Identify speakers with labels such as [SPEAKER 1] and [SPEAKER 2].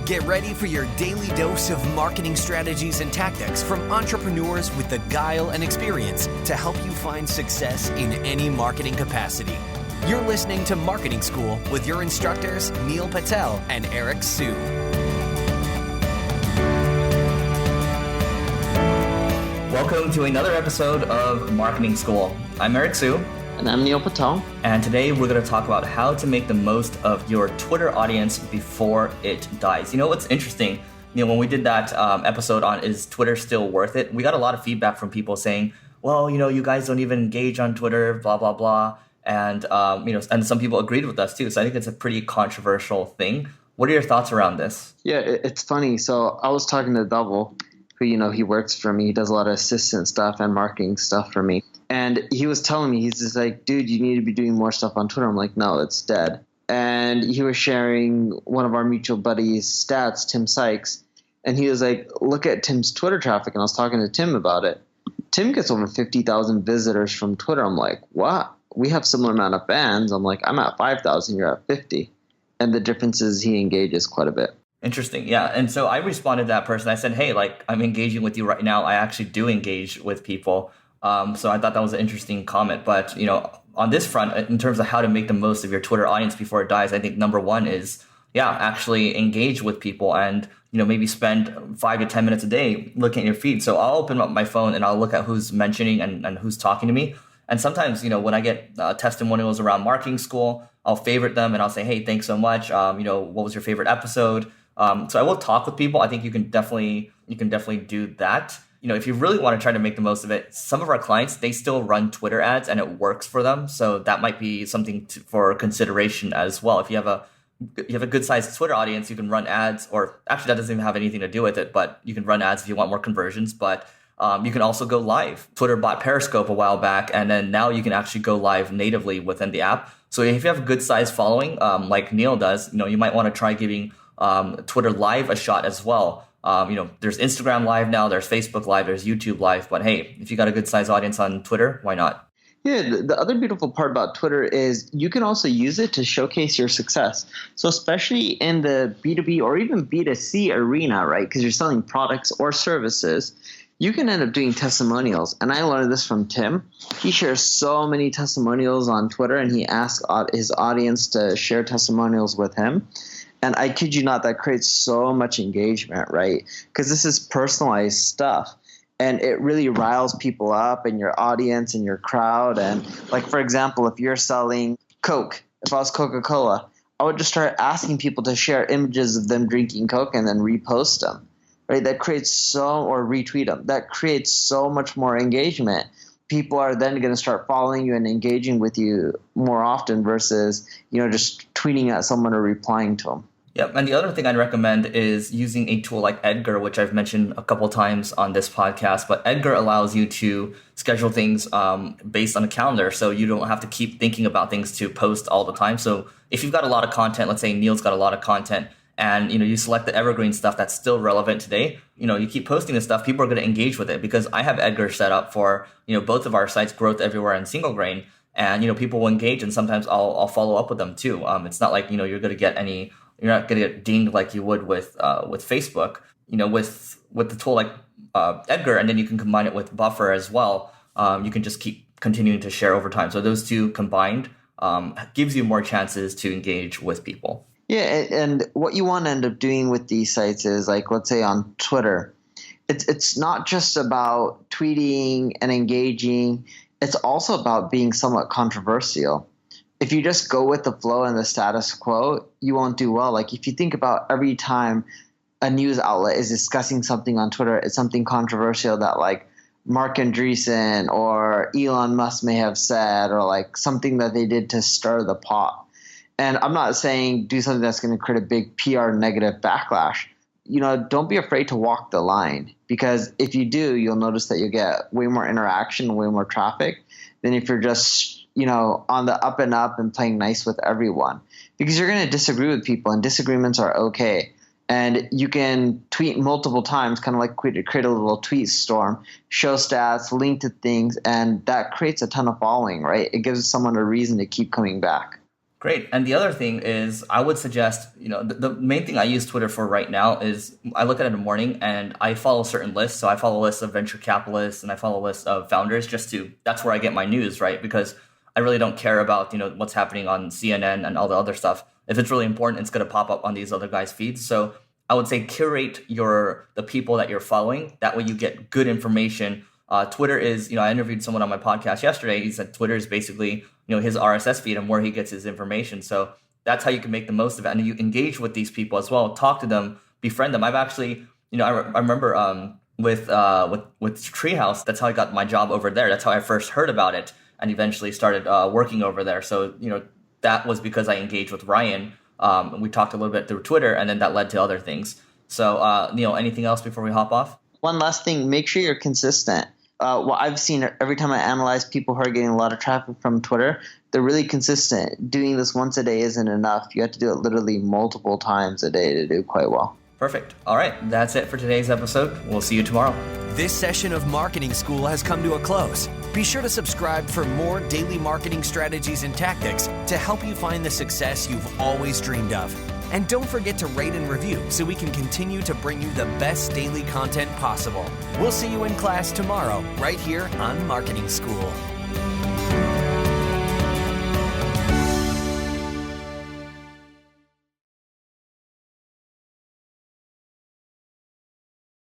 [SPEAKER 1] Get ready for your daily dose of marketing strategies and tactics from entrepreneurs with the guile and experience to help you find success in any marketing capacity. You're listening to Marketing School with your instructors, Neil Patel and Eric Su.
[SPEAKER 2] Welcome to another episode of Marketing School. I'm Eric Su.
[SPEAKER 3] And I'm Neil Patel.
[SPEAKER 2] And today we're going to talk about how to make the most of your Twitter audience before it dies. You know what's interesting, Neil, when we did that episode on Is Twitter Still Worth It? We got a lot of feedback from people saying, well, you guys don't even engage on Twitter, blah, blah, blah. And, and some people agreed with us too. So I think it's a pretty controversial thing. What are your thoughts around this?
[SPEAKER 3] Yeah, it's funny. So I was talking to Double, who, he works for me. He does a lot of assistant stuff and marketing stuff for me. And he was telling me, he's just like, dude, you need to be doing more stuff on Twitter. I'm like, no, it's dead. And he was sharing one of our mutual buddies' stats, Tim Sykes. And he was like, look at Tim's Twitter traffic. And I was talking to Tim about it. Tim gets over 50,000 visitors from Twitter. I'm like, what? We have similar amount of fans. I'm like, I'm at 5,000, you're at 50. And the difference is he engages quite a bit.
[SPEAKER 2] Interesting. Yeah. And so I responded to that person. I said, hey, I'm engaging with you right now. I actually do engage with people. So I thought that was an interesting comment. But, on this front, in terms of how to make the most of your Twitter audience before it dies, I think number one is, actually engage with people and, maybe spend 5 to 10 minutes a day looking at your feed. So I'll open up my phone and I'll look at who's mentioning and who's talking to me. And sometimes, when I get testimonials around Marketing School, I'll favorite them and I'll say, hey, thanks so much. What was your favorite episode? So I will talk with people. I think you can definitely do that. If you really want to try to make the most of it, some of our clients, they still run Twitter ads and it works for them. So that might be something for consideration as well. If you have a good sized Twitter audience, you can run ads, or actually that doesn't even have anything to do with it, but you can run ads if you want more conversions. But you can also go live. Twitter bought Periscope a while back, and then now you can actually go live natively within the app. So if you have a good sized following, like Neil does, you might want to try giving Twitter Live a shot as well. There's Instagram Live now, there's Facebook Live, there's YouTube Live. But hey, if you got a good size audience on Twitter, why not?
[SPEAKER 3] Yeah, the other beautiful part about Twitter is you can also use it to showcase your success. So especially in the B2B or even B2C arena, right? Because you're selling products or services, you can end up doing testimonials. And I learned this from Tim. He shares so many testimonials on Twitter, and he asks his audience to share testimonials with him. And I kid you not, that creates so much engagement, right? Because this is personalized stuff. And it really riles people up in your audience and your crowd. And like, for example, if you're selling Coke, if I was Coca-Cola, I would just start asking people to share images of them drinking Coke and then repost them, right? That creates or retweet them. That creates so much more engagement. People are then going to start following you and engaging with you more often versus, just tweeting at someone or replying to them.
[SPEAKER 2] Yep. And the other thing I'd recommend is using a tool like Edgar, which I've mentioned a couple of times on this podcast. But Edgar allows you to schedule things based on a calendar. So you don't have to keep thinking about things to post all the time. So if you've got a lot of content, let's say Neil's got a lot of content, and you select the evergreen stuff that's still relevant today, you keep posting this stuff, people are going to engage with it. Because I have Edgar set up for both of our sites, Growth Everywhere and Single Grain. And people will engage, and sometimes I'll follow up with them too. It's not like you're going to get any. You're not going to get dinged like you would with Facebook. With the tool like Edgar, and then you can combine it with Buffer as well. You can just keep continuing to share over time. So those two combined gives you more chances to engage with people.
[SPEAKER 3] Yeah, and what you want to end up doing with these sites is, like, let's say on Twitter, it's not just about tweeting and engaging. It's also about being somewhat controversial. If you just go with the flow and the status quo, you won't do well. Like, if you think about every time a news outlet is discussing something on Twitter, it's something controversial that, like, Mark Andreessen or Elon Musk may have said, or like something that they did to stir the pot. And I'm not saying do something that's going to create a big PR negative backlash. Don't be afraid to walk the line, because if you do, you'll notice that you get way more interaction, way more traffic than if you're just on the up and up and playing nice with everyone, because you're going to disagree with people, and disagreements are okay. And you can tweet multiple times, kind of like create a little tweet storm, show stats, link to things, and that creates a ton of following, right? It gives someone a reason to keep coming back.
[SPEAKER 2] Great. And the other thing is I would suggest, the main thing I use Twitter for right now is I look at it in the morning and I follow certain lists. So I follow lists of venture capitalists and I follow lists of founders that's where I get my news, right? Because I really don't care about, what's happening on CNN and all the other stuff. If it's really important, it's going to pop up on these other guys' feeds. So I would say curate the people that you're following. That way you get good information. Twitter is, I interviewed someone on my podcast yesterday. He said Twitter is basically, his RSS feed and where he gets his information. So that's how you can make the most of it. And you engage with these people as well. Talk to them, befriend them. I've actually, I remember with Treehouse, that's how I got my job over there. That's how I first heard about it and eventually started working over there. So, that was because I engaged with Ryan. We talked a little bit through Twitter, and then that led to other things. So, anything else before we hop off?
[SPEAKER 3] One last thing, make sure you're consistent. What I've seen every time I analyze people who are getting a lot of traffic from Twitter, they're really consistent. Doing this once a day isn't enough. You have to do it literally multiple times a day to do quite well.
[SPEAKER 2] Perfect. All right. That's it for today's episode. We'll see you tomorrow.
[SPEAKER 1] This session of Marketing School has come to a close. Be sure to subscribe for more daily marketing strategies and tactics to help you find the success you've always dreamed of. And don't forget to rate and review so we can continue to bring you the best daily content possible. We'll see you in class tomorrow, right here on Marketing School.